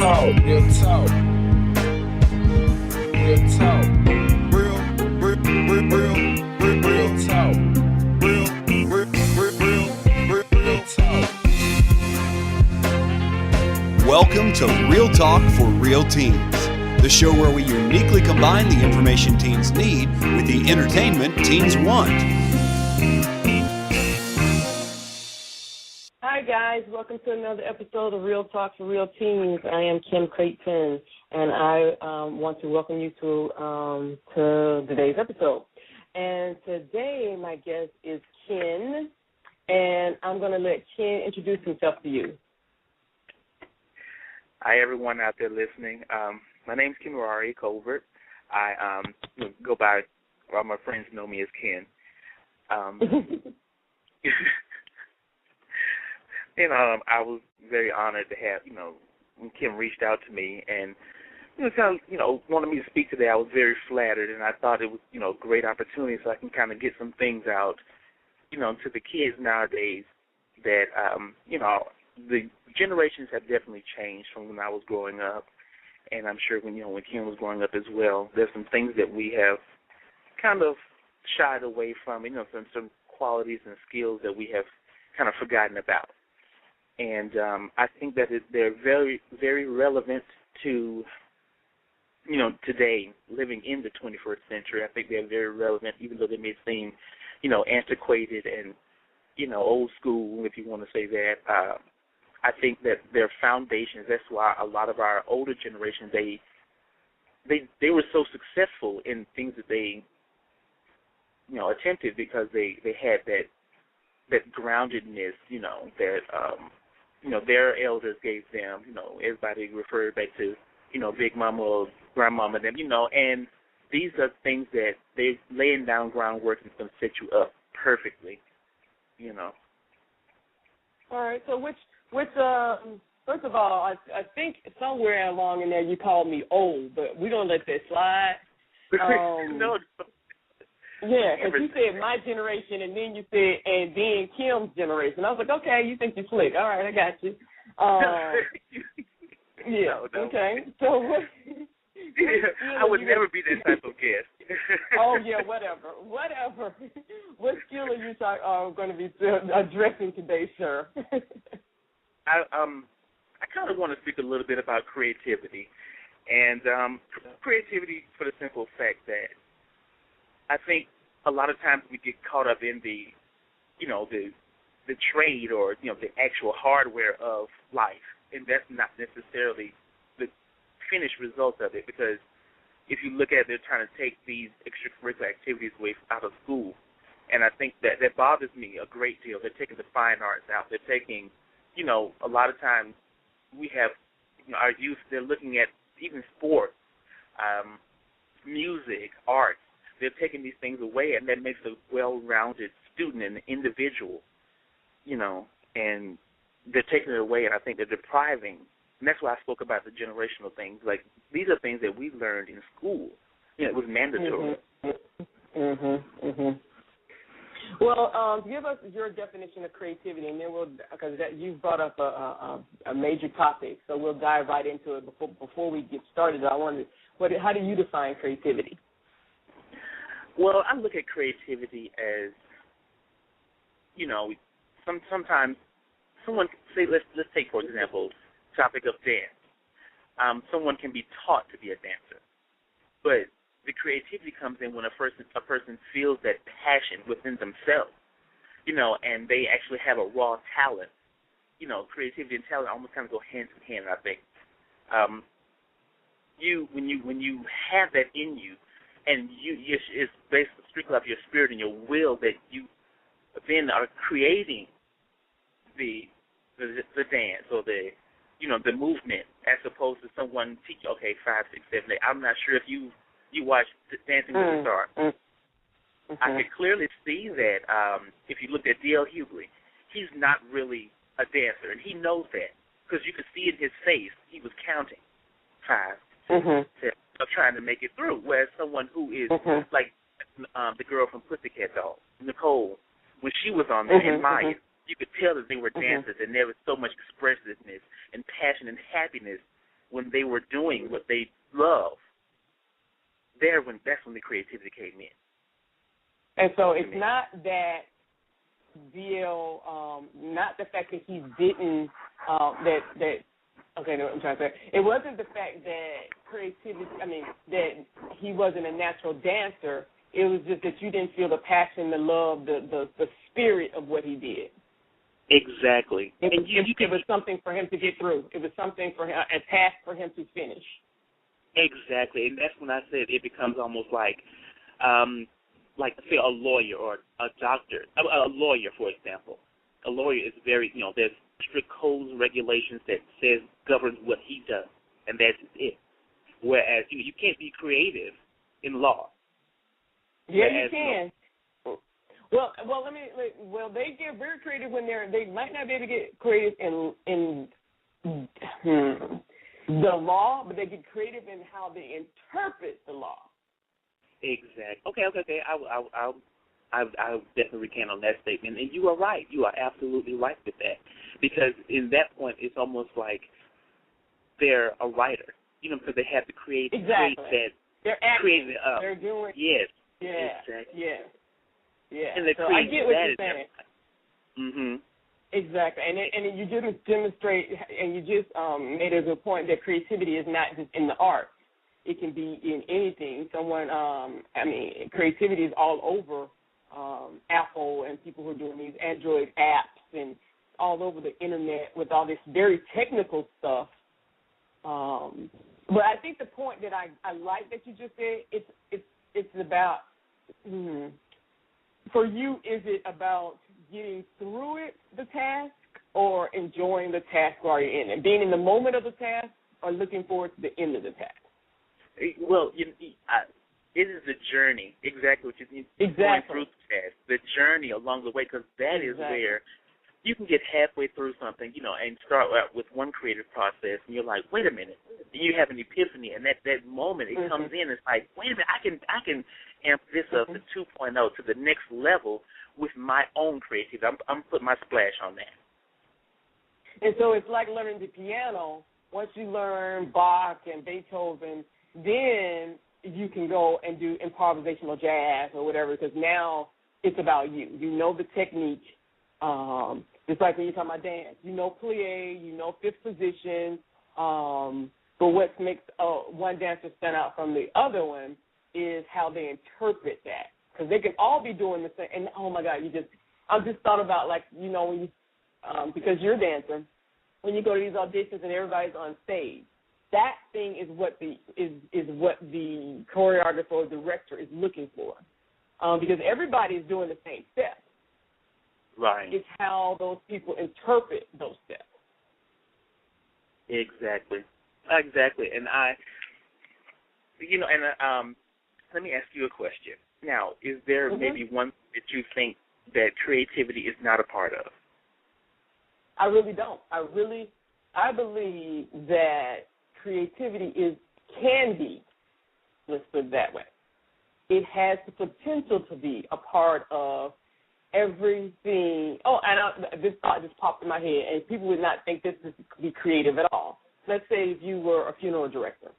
talk, real talk, real talk, real talk, real talk. Welcome to Real Talk for Real Teens, the show where we uniquely combine the information teens need with the entertainment teens want. Hi guys, welcome to another episode of Real Talk for Real Teens. I am Kim Creighton, and I want to welcome you to today's episode. And today my guest is Ken, and I'm going to let Ken introduce himself to you. Hi, everyone out there listening. My name's Kinrare Colbert. I go by, well, my friends know me as Ken. I was very honored to have, when Kim reached out to me and, wanted me to speak today. I was very flattered, and I thought it was, a great opportunity so I can kind of get some things out, to the kids nowadays that, the generations have definitely changed from when I was growing up, and I'm sure when Kim was growing up as well, there's some things that we have kind of shied away from, some qualities and skills that we have kind of forgotten about. And I think that they're very, very relevant to, today, living in the 21st century. I think they're very relevant, even though they may seem, antiquated and, old school, if you want to say that. I think that their foundations, that's why a lot of our older generation, they were so successful in things that they, attempted because they had that groundedness, that, their elders gave them, everybody referred back to, Big Mama or Grandmama, them, and these are things that they're laying down groundwork and going to set you up perfectly, All right, so which first of all, I think somewhere along in there you called me old, but we don't let that slide. No. Yeah, because you said my generation, and then you said, and then Kim's generation. I was like, okay, you think you're slick. All right, I got you. Yeah, no. Okay. So what? I would never be that type of guest. Oh, yeah, whatever. What skill are you going to be addressing today, sir? I kind of want to speak a little bit about creativity, and creativity for the simple fact that I think a lot of times we get caught up in the trade or the actual hardware of life, and that's not necessarily the finished result of it. Because if you look at it, they're trying to take these extracurricular activities away out of school, and I think that bothers me a great deal. They're taking the fine arts out. They're taking a lot of times we have, our youth, they're looking at even sports, music, arts. They're taking these things away, and that makes a well-rounded student and individual, and they're taking it away, and I think they're depriving. And that's why I spoke about the generational things. Like, these are things that we learned in school. It was mandatory. Well, give us your definition of creativity, and then because you've brought up a major topic, so we'll dive right into it. Before we get started, I wonder, how do you define creativity? Well, I look at creativity as, sometimes someone, say, let's take, for example, topic of dance. Someone can be taught to be a dancer, but the creativity comes in when a person feels that passion within themselves, and they actually have a raw talent. Creativity and talent almost kind of go hand in hand, I think. When you have that in you, and it's based strictly off your spirit and your will, that you then are creating the dance or the movement, as opposed to someone teach. Okay, 5, 6, 7, 8. I'm not sure if you watch Dancing with the Stars. I could clearly see that if you looked at D.L. Hughley, he's not really a dancer, and he knows that because you could see in his face he was counting 5, 6, 7, of trying to make it through. Whereas someone who is like the girl from Pussycat Dolls, Nicole, when she was on there, and Maya, you could tell that they were dancers, and there was so much expressiveness and passion and happiness when they were doing what they love, that's when the creativity came in. And so it's not that not the fact that he didn't, okay, no, I'm trying to say, it wasn't the fact that that he wasn't a natural dancer. It was just that you didn't feel the passion, the love, the spirit of what he did. Exactly. It was something for him to get through. It was something for him, a task for him to finish. Exactly, and that's when I said it becomes almost like say a lawyer or a doctor. A lawyer, for example. A lawyer is very, there's strict codes and regulations that governs what he does, and that's it. Whereas you can't be creative in law. Yeah, you can. Well, they get very creative when they might not be able to get creative in the law, but they get creative in how they interpret the law. Exactly. Okay. I'll definitely recant on that statement. And you are right. You are absolutely right with that. Because in that point, it's almost like they're a writer, because they have to create that. They're acting. Create it up. They're doing. Yes. Yeah. Exactly. Yeah. And so I get what you're saying. Mm-hmm. Exactly. And you just demonstrate, and you just made a good point that creativity is not just in the arts. It can be in anything. Creativity is all over Apple and people who are doing these Android apps and all over the internet with all this very technical stuff. But I think the point that I like that you just said, it's about, for you, is it about getting through the task, or enjoying the task while you're in it, being in the moment of the task, or looking forward to the end of the task? Well, it is the journey, exactly what you mean. Exactly. Going through the task, the journey along the way, because that is where you can get halfway through something, and start out with one creative process, and you're like, wait a minute, and you have an epiphany, and that moment it comes in, it's like, wait a minute, I can amp this up to 2.0 to the next level with my own creativity. I'm putting my splash on that. And so it's like learning the piano. Once you learn Bach and Beethoven, then you can go and do improvisational jazz or whatever, because now it's about you. You know the technique. Just like when you're talking about dance. You know plie, you know fifth position. But what makes one dancer stand out from the other one is how they interpret that. Because they can all be doing the same. And, oh, my God, I just thought about, when you, because you're a dancer, when you go to these auditions and everybody's on stage, that thing is what the choreographer or director is looking for, because everybody is doing the same steps. Right. It's how those people interpret those steps. Exactly. And let me ask you a question. Now, is there maybe one that you think that creativity is not a part of? I really don't. I believe that creativity can be, let's put it that way. It has the potential to be a part of everything. Oh, and this thought just popped in my head, and people would not think this would be creative at all. Let's say if you were a funeral director.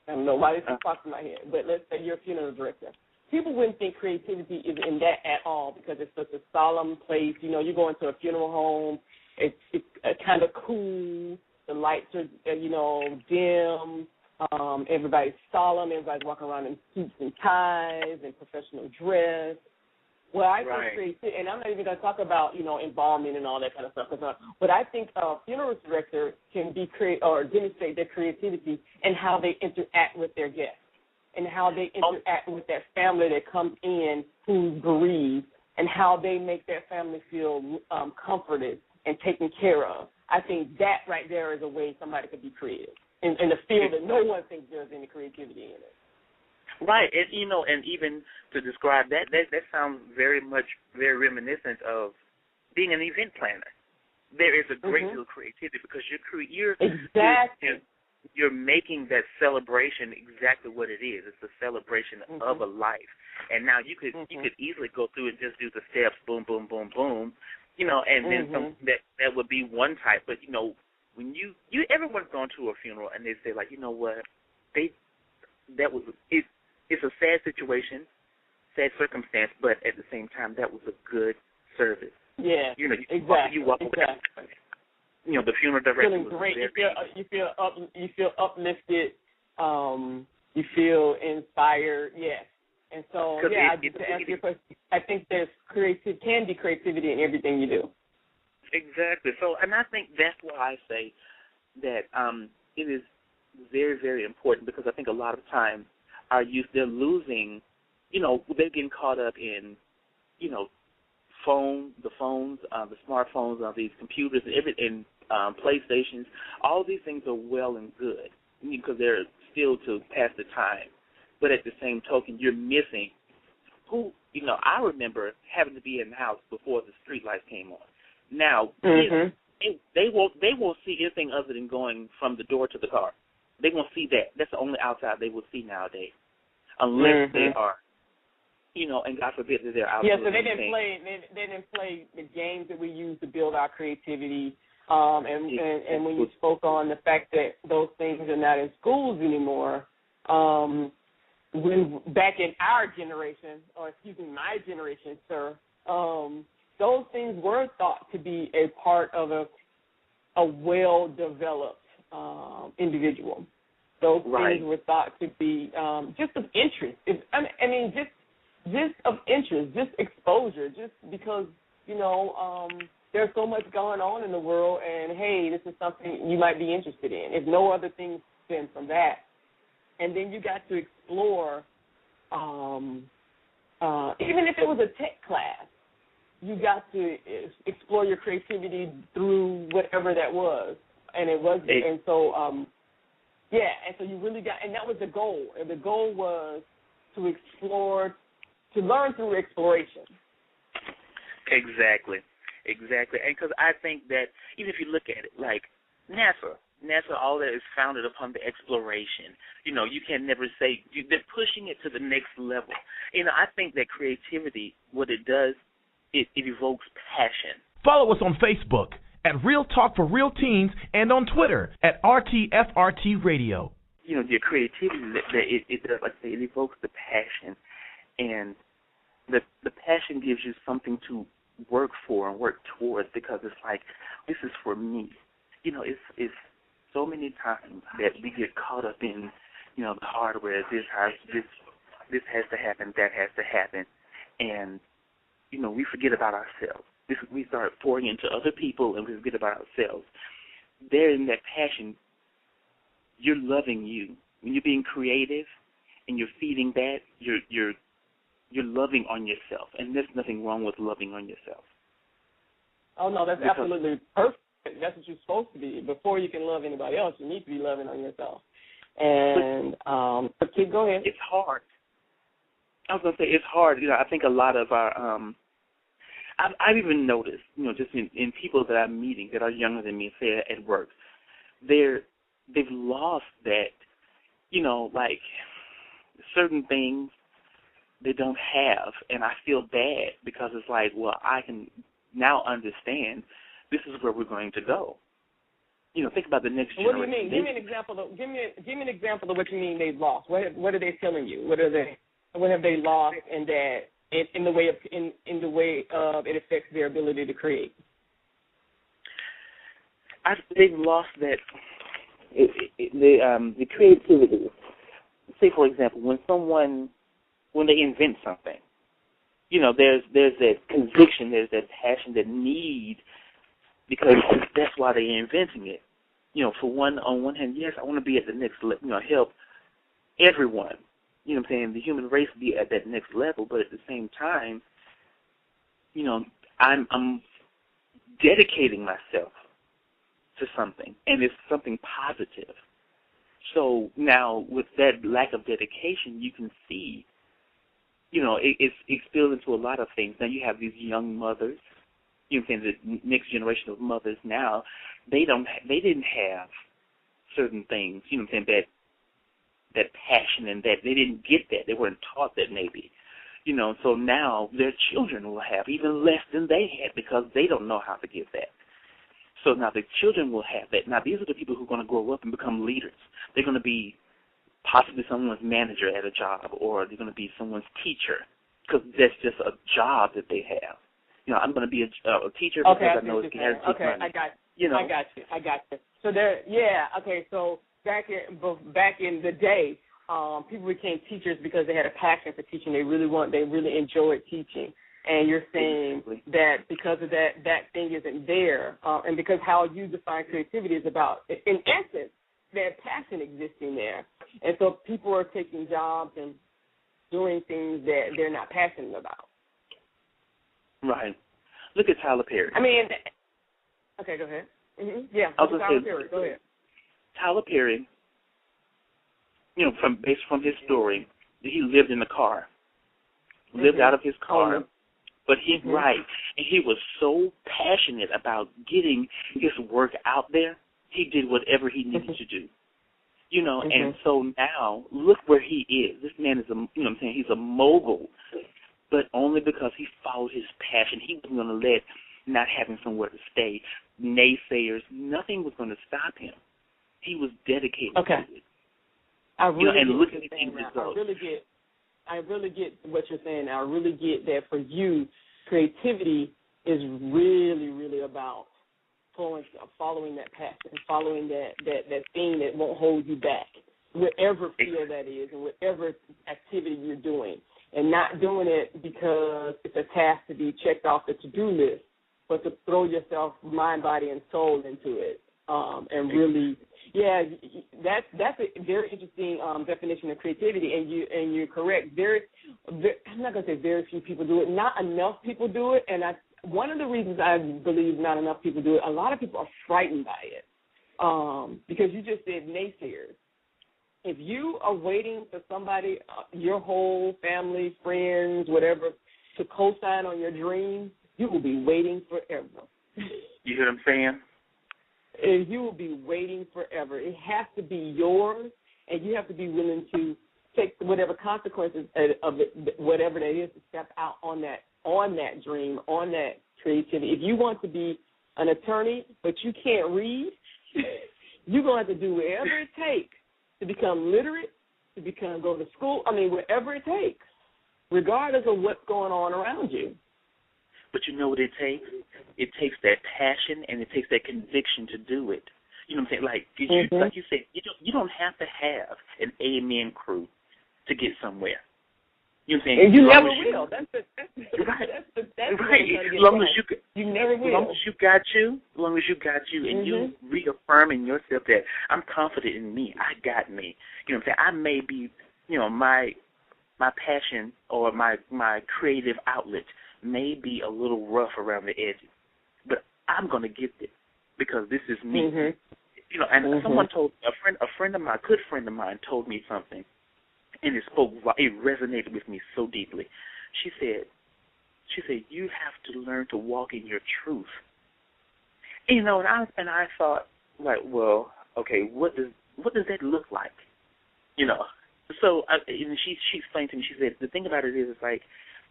I don't know why this just popped in my head, but let's say you're a funeral director. People wouldn't think creativity is in that at all, because it's such a solemn place. You go into a funeral home. It's kind of cool. The lights are, dim. Everybody's solemn. Everybody's walking around in suits and ties and professional dress. Well, I think creativity, and I'm not even going to talk about, embalming and all that kind of stuff. But I think a funeral director can be or demonstrate their creativity in how they interact with their guests, and how they interact with their family that comes in who's bereaved, and how they make their family feel comforted and taken care of. I think that right there is a way somebody could be creative in a field that no one thinks there's any creativity in it. Right, and and even to describe that sounds very reminiscent of being an event planner. There is a great deal of creativity, because you're making that celebration exactly what it is. It's a celebration of a life. And now you could easily go through and just do the steps, boom, boom, boom, boom, and then something that would be one type, but when you everyone's gone to a funeral and they say, like, you know what, it's a sad situation, sad circumstance, but at the same time, that was a good service. Yeah, you know, exactly. You walk away. You know, the funeral director feeling was great. there. You feel uplifted. You feel inspired. Yes. And so, to answer your question, I think can be creativity in everything you do. Exactly. So, and I think that's why I say that it is very, very important, because I think a lot of times our youth, they're losing, they're getting caught up in, the phones, the smartphones, these computers, and PlayStations. All these things are well and good because they're still to pass the time. But at the same token, you're missing I remember having to be in the house before the street lights came on. Now, they won't see anything other than going from the door to the car. They won't see that. That's the only outside they will see nowadays, unless they are, and God forbid that they're out. Yeah, so they didn't play the games that we use to build our creativity. And when you spoke on the fact that those things are not in schools anymore, when back in our generation, or excuse me, my generation, sir, those things were thought to be a part of a well-developed individual. Those things were thought to be just of interest. Just of interest, just exposure, just because, there's so much going on in the world, and, hey, this is something you might be interested in. If no other things stem from that. And then you got to explore, even if it was a tech class, you got to explore your creativity through whatever that was. And it was, and so you really got, and that was the goal. And the goal was to explore, to learn through exploration. Exactly. And because I think that even if you look at it, like NASA, all that is founded upon the exploration. You can never say, they're pushing it to the next level. I think that creativity, what it does, it evokes passion. Follow us on Facebook at Real Talk for Real Teens and on Twitter at RTFRT Radio. Your creativity, it does, like I say, it evokes the passion. And the passion gives you something to work for and work towards, because it's like, this is for me. It's so many times that we get caught up in, the hardware. This has to happen, that has to happen, and we forget about ourselves. We start pouring into other people, and we forget about ourselves. There, in that passion, you're loving you. When you're being creative and you're feeding that, you're loving on yourself, and there's nothing wrong with loving on yourself. Oh no, that's absolutely perfect. That's what you're supposed to be. Before you can love anybody else, you need to be loving on yourself. And go ahead. It's hard. I was going to say it's hard. I think a lot of our I've even noticed, just in people that I'm meeting that are younger than me, say at work, they've lost that, like certain things they don't have, and I feel bad because it's like, well, I can now understand this is where we're going to go. Think about the next generation. What do you mean? Give me an example. Give me an example of what you mean they've lost. What are they telling you? What have they lost, and that in the way of it affects their ability to create? They've lost that the creativity. Say, for example, when they invent something, there's that conviction, there's that passion, that need, because that's why they're inventing it. On one hand, yes, I want to be at the next level, help everyone, the human race be at that next level, but at the same time, I'm dedicating myself to something, and it's something positive. So now, with that lack of dedication, you can see, it spills into a lot of things. Now you have these young mothers, the next generation of mothers now, they didn't have certain things, that passion, and that they didn't get that. They weren't taught that maybe. So now their children will have even less than they had because they don't know how to give that. So now the children will have that. Now these are the people who are going to grow up and become leaders. They're going to be possibly someone's manager at a job, or they're going to be someone's teacher, because that's just a job that they have. You know, I'm going to be a teacher because I know it's going to take money. I got you. I got you. So so back in the day, people became teachers because they had a passion for teaching. They really enjoyed teaching. And you're saying that because of that thing isn't there, and because how you define creativity is about, in essence, that passion existing there. And so people are taking jobs and doing things that they're not passionate about. Right. Look at Tyler Perry. I mean, okay, go ahead. Mm-hmm. Yeah, Tyler Perry, go ahead. Tyler Perry, you know, based from his story, he lived in the car, lived out of his car. But and he was so passionate about getting his work out there, he did whatever he needed to do. You know, and so now, look where he is. This man is he's a mogul, but only because he followed his passion. He wasn't going to let not having somewhere to stay, naysayers, nothing was going to stop him. He was dedicated to it. I really and get look what at you're saying the now. results. I really get what you're saying now. I really get that for you, creativity is really, really about following that passion, following that thing that won't hold you back, whatever field that is and whatever activity you're doing, and not doing it because it's a task to be checked off the to-do list, but to throw yourself, mind, body, and soul into it, and really, that's a very interesting definition of creativity, and you're correct. I'm not going to say very few people do it. Not enough people do it, and one of the reasons I believe not enough people do it, a lot of people are frightened by it, because you just said naysayers. If you are waiting for somebody, your whole family, friends, whatever, to co-sign on your dream, you will be waiting forever. You hear what I'm saying? And you will be waiting forever. It has to be yours, and you have to be willing to take whatever consequences of it, whatever that is, to step out on that dream, on that creativity. If you want to be an attorney but you can't read, you're going to have to do whatever it takes to become literate, to go to school. I mean, whatever it takes, regardless of what's going on around you. But you know what it takes? It takes that passion and it takes that conviction to do it. You know what I'm saying? Like you said, you don't have to have an amen crew to get somewhere. You know what I'm saying? And you never will. That's right. That's right. As long as you never will. As long as you got you, and you reaffirm in yourself that I'm confident in me. I got me. You know what I'm saying? I may be, my passion or my creative outlet may be a little rough around the edges, but I'm gonna get it because this is me. And someone told a friend of mine, a good friend of mine, told me something, and it resonated with me so deeply. She said, you have to learn to walk in your truth. And, and I thought, like, well, okay, what does that look like? So she explained to me. She said the thing about it is, it's like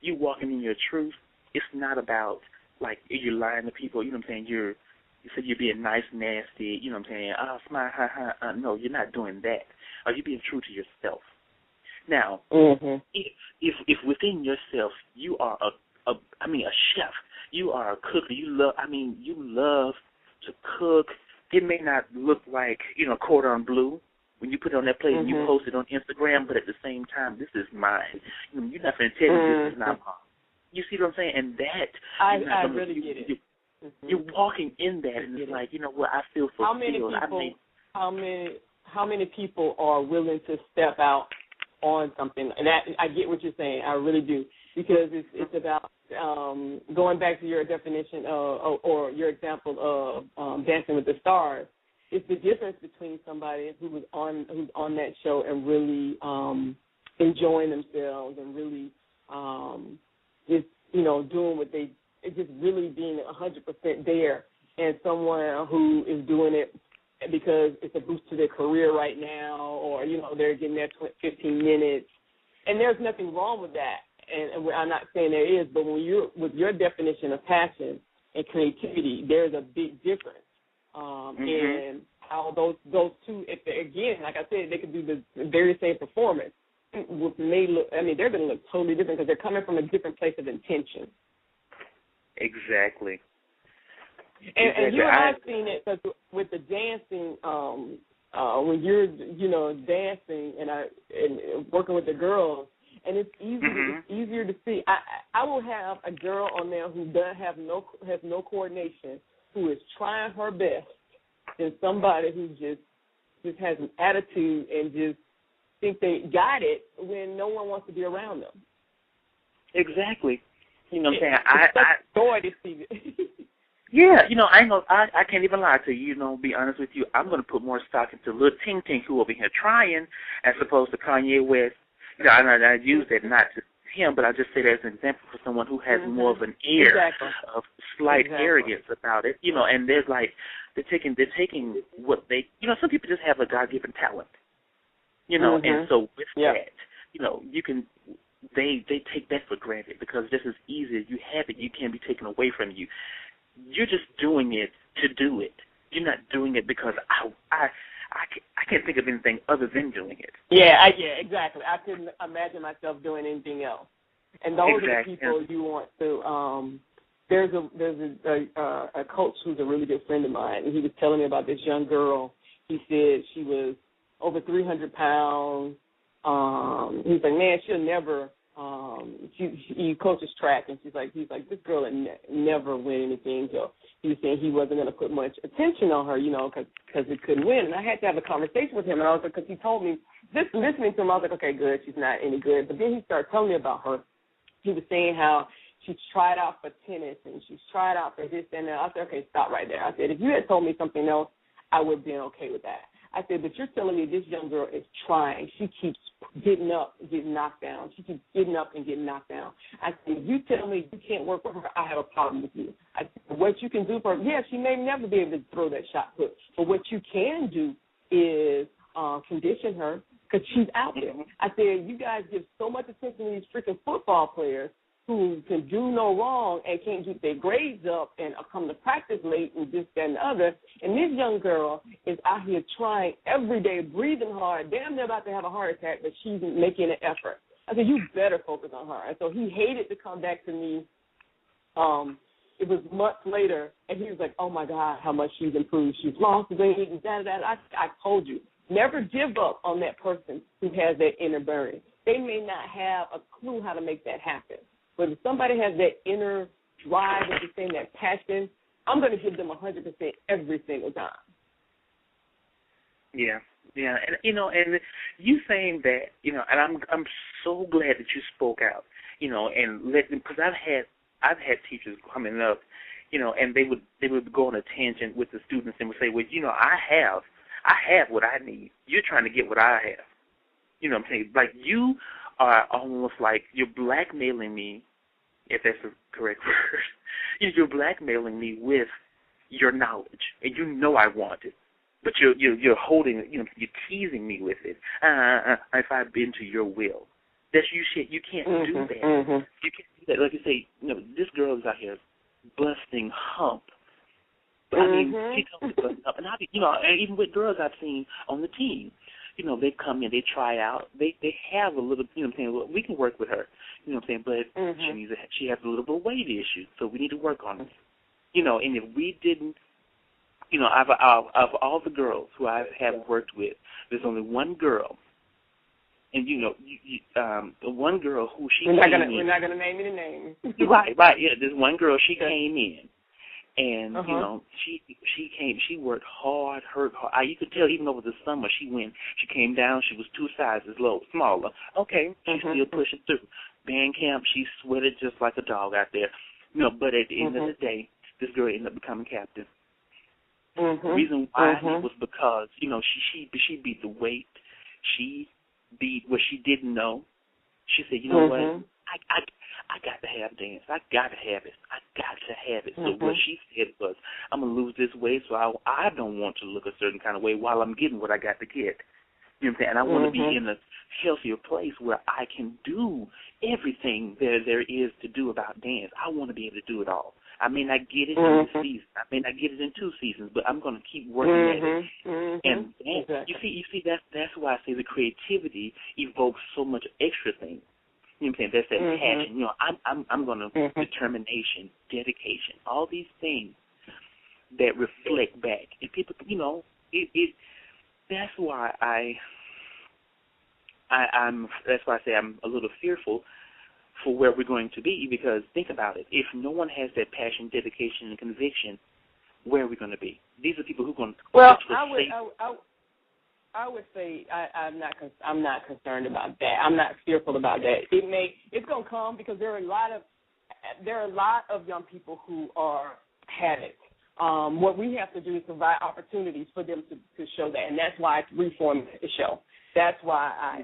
you walking in your truth. It's not about like you're lying to people. You know what I'm saying? You said you're being nice, nasty. You know what I'm saying? Smile, ha. No, you're not doing that. You're being true to yourself. Now, if within yourself you are a chef, you are a cooker. You love to cook. It may not look like cordon bleu when you put it on that plate and you post it on Instagram, but at the same time, this is mine. You're not going to tell me this is not mine. You see what I'm saying? And that I really get it. You're walking in that, and it's like, what? I feel fulfilled. How many people are willing to step out on something? And that, I get what you're saying. I really do, because it's about going back to your definition or your example of Dancing with the Stars. It's the difference between somebody who's on that show and really enjoying themselves and really just doing what they, it's just really being 100% there, and someone who is doing it because it's a boost to their career right now, or they're getting their 15 minutes, and there's nothing wrong with that. And I'm not saying there is, but when you're with your definition of passion and creativity, there's a big difference. and how those two, if they, again, like I said, they could do the very same performance. They're going to look totally different because they're coming from a different place of intention. Exactly. And you and I've seen it because with the dancing, when you're, dancing and working with the girls, and it's easier to see. I will have a girl on there who has no coordination, who is trying her best, than somebody who just has an attitude and just think they got it when no one wants to be around them. Exactly. You know what I'm saying? It's such joy to see it. Yeah, I can't even lie to you, be honest with you. I'm going to put more stock into little Ting Ting who over here trying as opposed to Kanye West. I use that not just him, but I just say that as an example for someone who has more of an air of slight arrogance about it, and there's like, they're taking what they, some people just have a God-given talent, and so with that, you can, they take that for granted because just as easy as you have it, you can't be taken away from you. You're just doing it to do it. You're not doing it because I can't think of anything other than doing it. Yeah, exactly. I couldn't imagine myself doing anything else. And those are the people you want to. There's a coach who's a really good friend of mine, and he was telling me about this young girl. He said she was over 300 pounds. He's like, man, she'll never. He coaches track, and he's like, this girl would never win anything. So he was saying he wasn't going to put much attention on her, because it couldn't win. And I had to have a conversation with him, and I was like, because he told me, listening to him, I was like, okay, good, she's not any good. But then he started telling me about her. He was saying how she's tried out for tennis, and she's tried out for this and that. I said, okay, stop right there. I said, if you had told me something else, I would have been okay with that. I said, but you're telling me this young girl is trying. She keeps getting up and getting knocked down. She keeps getting up and getting knocked down. I said, if you tell me you can't work with her, I have a problem with you. I said, what you can do for her, she may never be able to throw that shot put, but what you can do is condition her because she's out there. I said, you guys give so much attention to these freaking football players who can do no wrong and can't keep their grades up and come to practice late and this, that, and the other. And this young girl is out here trying every day, breathing hard, damn near about to have a heart attack, but she's making an effort. I said, you better focus on her. And so he hated to come back to me. It was months later, and he was like, oh, my God, how much she's improved. She's lost weight, and da-da-da. I told you, never give up on that person who has that inner burning. They may not have a clue how to make that happen. But if somebody has that inner drive, as you're saying, that passion, I'm going to give them 100% every single time. Yeah, and and you saying that, and I'm so glad that you spoke out, and let them, because I've had teachers coming up, and they would go on a tangent with the students and would say, well, I have what I need. You're trying to get what I have. You know what I'm saying? Like you are almost like you're blackmailing me, if that's the correct word. You're blackmailing me with your knowledge, and I want it, but you're holding it. You're teasing me with it. If I bend to your will, that's you shit. You can't do that. You can't do that. Like you say, this girl is out here busting hump. But I mean, she comes busting up, and and even with girls I've seen on the team. They come in, they try out, they have a little, well, we can work with her, but she has a little bit of weight issue, so we need to work on it. And if we didn't, of all the girls who I have worked with, there's only one girl, and the one girl who we're not gonna name any names. Right, yeah, there's one girl, she came in. And, she worked hard, you could tell even over the summer she came down, she was 2 sizes smaller. Okay, she's still pushing through. Band camp, she sweated just like a dog out there. But at the end of the day, this girl ended up becoming captain. The reason why was because, she beat the weight. She beat what she didn't know. She said, you know what, I got to have dance. I got to have it. I got to have it. So what she said was, I'm going to lose this weight, so I don't want to look a certain kind of way while I'm getting what I got to get. You know what I'm saying? And I want to be in a healthier place where I can do everything there is to do about dance. I want to be able to do it all. I may not get it in this season. I may not get it in 2 seasons, but I'm going to keep working at it. And Exactly. you see, that's why I say the creativity evokes so much extra things. You know what I'm saying? That's that passion. You know, I'm going to determination, dedication, all these things that reflect back. And people, you know, that's why that's why I say I'm a little fearful for where we're going to be, because think about it. If no one has that passion, dedication, and conviction, where are we going to be? These are people who are going to I would say I'm not concerned about that. I'm not fearful about that. It's going to come because there are a lot of young people who have it. What we have to do is provide opportunities for them to show that, and that's why I reformed the show. That's why I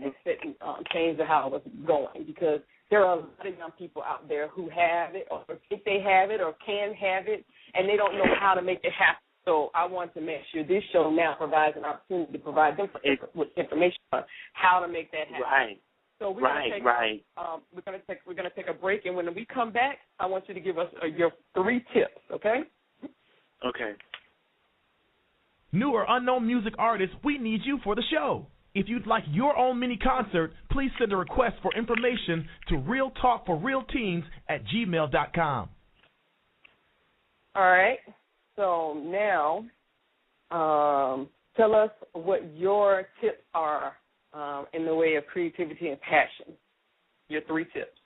changed how I was going, because there are a lot of young people out there who have it or think they have it or can have it, and they don't know how to make it happen. So I want to make sure this show now provides an opportunity to provide them with information on how to make that happen. Right. So we're gonna take a break, and when we come back, I want you to give us your 3 tips. Okay. Okay. New or unknown music artists, we need you for the show. If you'd like your own mini concert, please send a request for information to realtalkforrealteens@gmail.com. All right. So now, tell us what your tips are in the way of creativity and passion. Your 3 tips.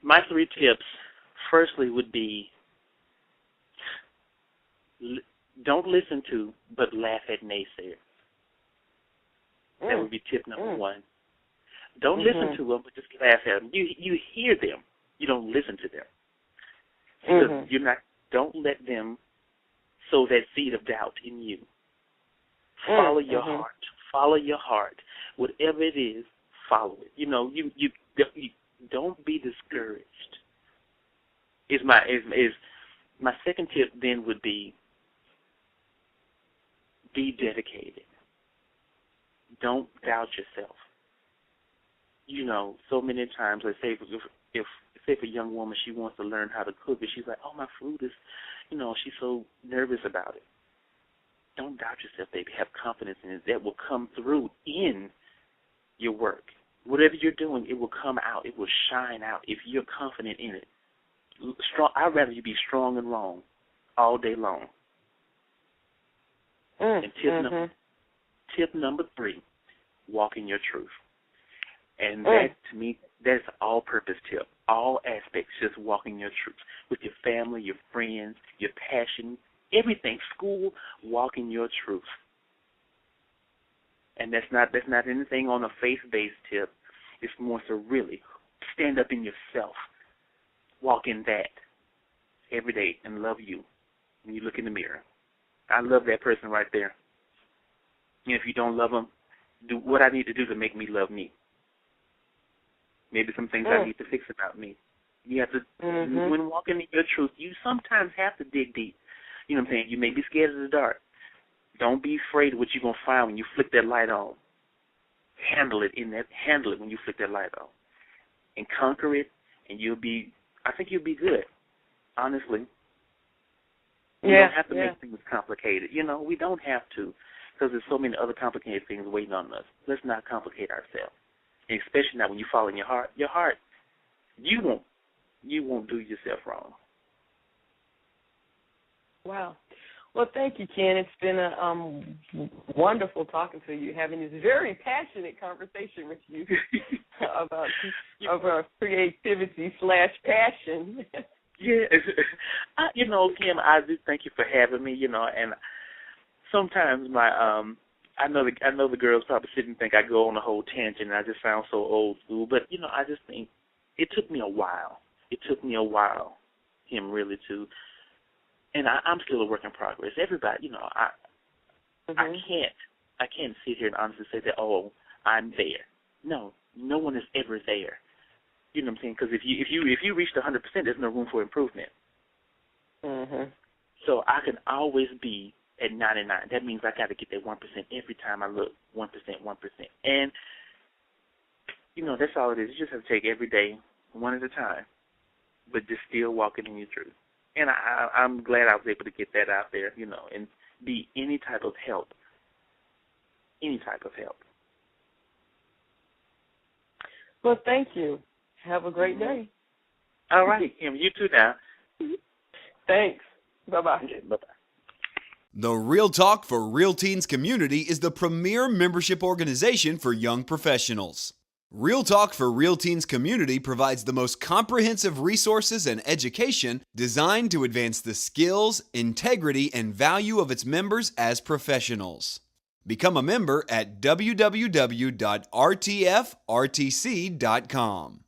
My 3 tips, firstly, would be don't listen to but laugh at naysayers. That would be tip number 1. Don't listen to them, but just laugh at them. You hear them. You don't listen to them. Because don't let them sow that seed of doubt in you. Follow your heart. Follow your heart. Whatever it is, follow it. You know, you don't be discouraged. Is my second tip then would be dedicated. Don't doubt yourself. You know, so many times, let's say if a young woman, she wants to learn how to cook, but she's like, oh, my food is, you know, she's so nervous about it. Don't doubt yourself, baby. Have confidence in it. That will come through in your work. Whatever you're doing, it will come out. It will shine out if you're confident in it. I'd rather you be strong and wrong all day long. And tip number 3, walk in your truth. And that, to me, that's an all-purpose tip. All aspects, just walking your truth. With your family, your friends, your passion, everything. School, walking your truth. And that's not anything on a faith-based tip. It's more so really stand up in yourself. Walk in that every day and love you when you look in the mirror. I love that person right there. And if you don't love them, do what I need to do to make me love me. Maybe some things I need to fix about me. You have to, when walking in your truth, you sometimes have to dig deep. You know what I'm saying? You may be scared of the dark. Don't be afraid of what you're going to find when you flick that light on. Handle it when you flick that light on. And conquer it, and I think you'll be good, honestly. We don't have to make things complicated. You know, we don't have to, because there's so many other complicated things waiting on us. Let's not complicate ourselves. And especially now when you follow in your heart, you won't do yourself wrong. Wow. Well, thank you, Ken. It's been a wonderful talking to you, having this very passionate conversation with you about creativity / passion. Yeah. You know, Kim, I do thank you for having me, you know, and sometimes I know the girls probably sit and think I go on a whole tangent and I just sound so old school, but, you know, I just think it took me a while. Him really to, and I'm still a work in progress. Everybody, you know, I can't sit here and honestly say that, oh, I'm there. No one is ever there. You know what I'm saying? Because if you reached 100%, there's no room for improvement. So I can always be at 99. That means I got to get that 1% every time I look. 1%. And, you know, that's all it is. You just have to take every day one at a time, but just still walking in your truth. And I'm glad I was able to get that out there, and be any type of help. Any type of help. Well, thank you. Have a great day. All right, Kim, you too now. Thanks. Bye-bye. Okay, bye-bye. The Real Talk for Real Teens community is the premier membership organization for young professionals. Real Talk for Real Teens community provides the most comprehensive resources and education designed to advance the skills, integrity, and value of its members as professionals. Become a member at www.rtfrtc.com.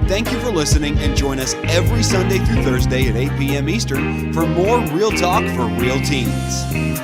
Thank you for listening, and join us every Sunday through Thursday at 8 p.m. Eastern for more Real Talk for Real Teens.